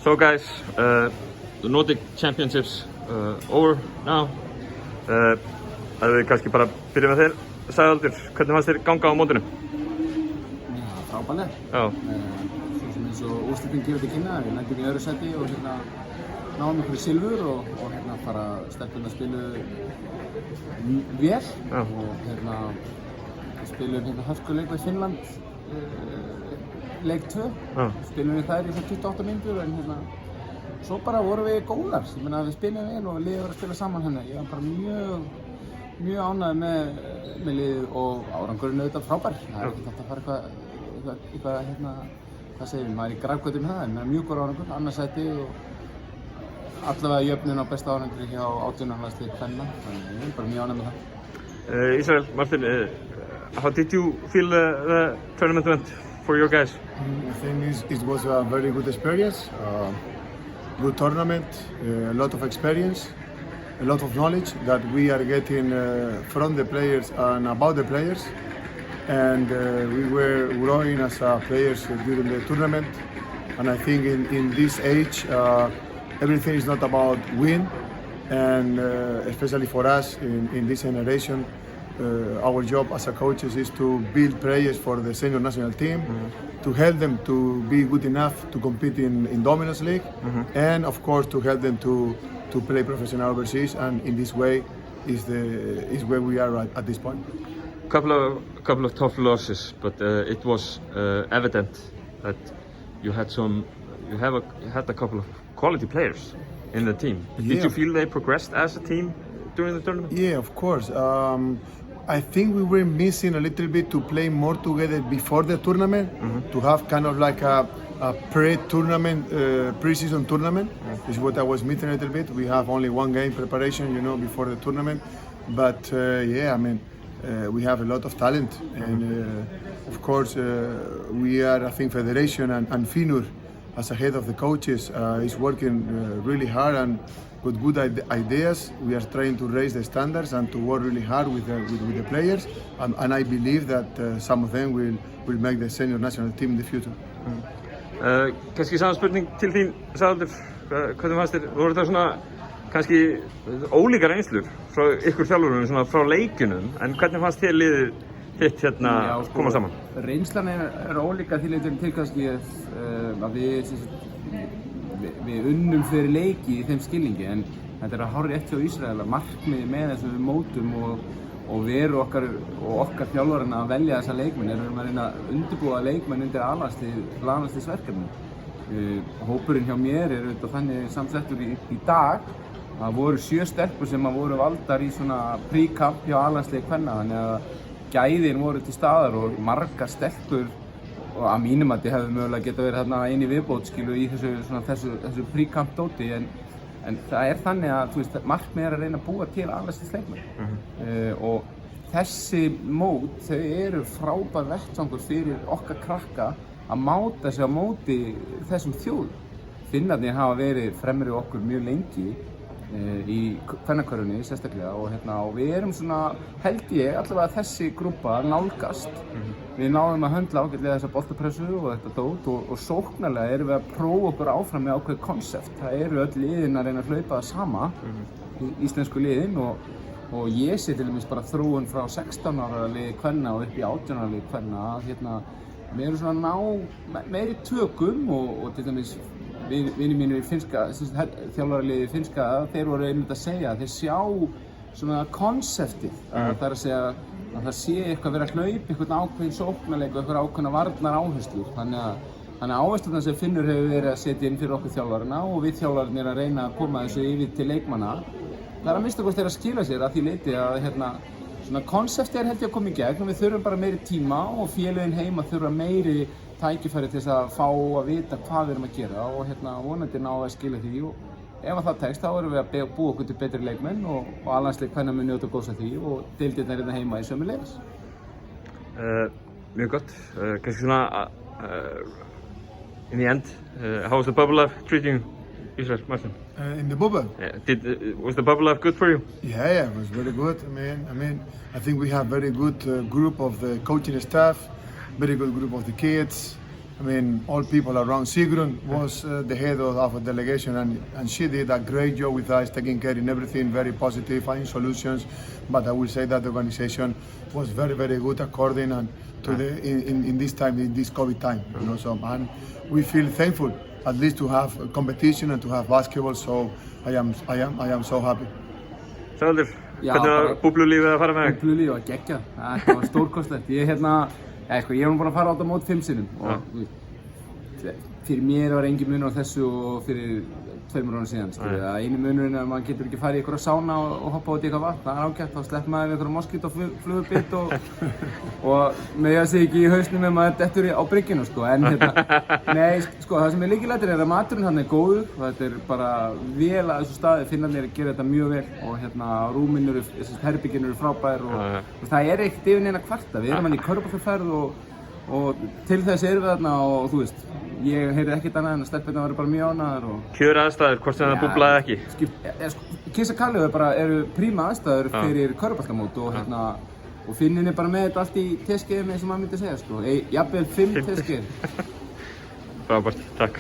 So guys, the Nordic Championships over now. Það við kannski bara byrjum með þér, Sævaldur, hvernig fannst þér ganga á mótinu? Já, frábærlega. Já. Svo sem eins og úrslitin gefur til kynna, við lendum í öðru sæti og náðum ykkur í silfur og bara stelpurnar spiluðu vel. Já. Og við spiluðum hörkuleik við Finnland, leik 2. Já. Spiluðum við þær í 28 mínútur en svo bara vorum við góðar. Ég meina við spiluðum vel og liðið var að spila saman hérna. Ég var bara mjög ánægður með liðið og árangurinn auðvitað frábær. Það er ekki hægt að fara eitthvað hvað segir við, maður er í grafgötu með það, en mjög góður árangur, annarsæti og allavega jöfnun á besta árangri hjá 18. landslið kvenna, þannig ég er bara mjög ánægður með það. Israel, Martin, how did you feel the tournament went for you guys? I think it was a very good experience, good tournament, a lot of experience, a lot of knowledge that we are getting from the players and about the players, and we were growing as players during the tournament. And I think in this age everything is not about win, and especially for us in this generation, our job as a coaches is to build players for the senior national team, to help them to be good enough to compete in Dominos League, and of course to help them to play professional overseas, and in this way is where we are at this point. Couple of tough losses, but it was evident that you had a couple of quality players in the team. Yeah. Did you feel they progressed as a team during the tournament? Yeah, of course. I think we were missing a little bit to play more together before the tournament, to have kind of like a pre-tournament, pre-season tournament, is what I was missing a little bit. We have only one game preparation, before the tournament, but yeah, I mean, we have a lot of talent, and of course we are, I think, Federation and Finur, as a head of the coaches, is working really hard and with good ideas. We are trying to raise the standards and to work really hard with the players, and I believe that some of them will make the senior national team in the future. Kannski saman spurning til þín, Sævaldur, hvernig fannst þér, voru það svona kannski ólíkar reynslur frá ykkur þjálfurum, svona frá leikjunum, en hvernig fannst þér liðið þitt koma saman? Reynslan er ólíka því leitum til kannski að við unnum fyrir leiki í þeim skilningi, en þetta er að hárrétt hjá Ísrael að markmiði með þessum við mótum og veru okkar þjálfarinn að velja þessa leikmenn erum að reyna að undirbúa leikmenn undir landsliðsverkefni. Hópurinn hjá mér er auðvitað þannig samsettur í dag. Það voru 7 stelpur sem voru valdar í svona pre-camp hjá A-landsliði kvenna, þannig að gæðin voru til staðar og margar stelpur og að mínum að þið hefðu mögulega geta verið þarna eini viðbót í þessu pre-camp dóti, en það er þannig að markmið er að reyna að búa til A-landsliðsleikmenn og þessi mót, þau eru frábær vettvangur fyrir okkar krakka að máta sig á móti þessum þjóðum. Finnarnir hafa verið fremri okkur mjög lengi í kvennakörfunni sérstaklega og við erum svona, held ég, allavega þessi grúpa nálgast. Við náðum að höndla ágætlega þessa boltapressu og þetta dót og sóknarlega erum við að prófa okkur áfram með ákveðið konsept. Það eru öll liðin að reyna að hlaupa það sama, íslensku liðin, og ég sé til dæmis bara þróun frá 16 ára liði kvenna og upp í 18 ára liði kvenna að við erum svona ná meiri tökum og til dæmis vinir mínir í finska, þjálfaraliði finska, þeir voru einmitt að segja að þeir sjá svona konseptið, það er að segja að það sé eitthvað verið að hlaupa einhvern ákveðin sóknarleik og einhverja ákveðna varnar áherslur, þannig að áherslurnar sem Finnur hefur verið að setja inn fyrir okkur þjálfarana og við þjálfararnir að reyna að koma þessu yfir til leikmanna, það er að minnsta kosti að skila sér að því leyti að svona konseptið held ég að koma í gegn og við þurfum bara meiri tíma og félögin heima þurfa meiri tækifæri til þess að fá að vita hvað við erum að gera og vonandi ná að skila því, og ef það tekst þá erum við að búa okkur til betri leikmenn og A-landslið kvenna mun njóta góðs af því og deildirnar hérna heima í sömuleiðis. Mjög gott. Kannski svona in the end, how was the bubble life treating you, Israel, Martin? In the bubble? Was the bubble life good for you? Yeah, it was very good. I think we have very good group of the coaching staff, very good group of the kids. I mean, all people around. Sigrun was the head of our delegation, and she did a great job with us, taking care in everything, very positive, finding solutions. But I will say that the organization was very, very good according and to the in this time, in this COVID time. You know, so and we feel thankful at least to have competition and to have basketball. So I am so happy. Sævaldur, Já, hvernig var bara- búblulífið að fara með þig? Búblulífið var geggjað, það var stórkostlegt. Ég er nú búinn að fara á þetta mót 5 sinnum og fyrir mér var engin munur á þessu og fyrir 2 árum síðan, skilur. Einu munurinn er að maður getur ekki farið í einhverja sána og hoppa út í eitthvað vatn, það er ágætt, þá sleppur maður við einhverja moskítóflugubitt og mega sig ekki í hausnum ef maður dettur á bryggjuna, sko. En nei, sko, það sem er lykilatriði er að maturinn hann er góður, þetta er bara vel að þessu staði, Finnarnir gera þetta mjög vel og rúmin eru, herbyggin eru frábær og það er ekkert yfir neina kvarta, við erum hann í körfuboltaferð og til þess erum við þarna og þú veist, ég heyrði ekkert annað en að stelpurnar væru bara mjög ánægðar og Kjör aðstæður, hvort sem það búblaði ekki? Kissa Kalli eru príma aðstæður fyrir körfuboltamót og Finnin er bara með þetta allt í teskeiðum eins og maður myndi segja, sko. Jafnvel 5 teskeiðir. Frábært, takk.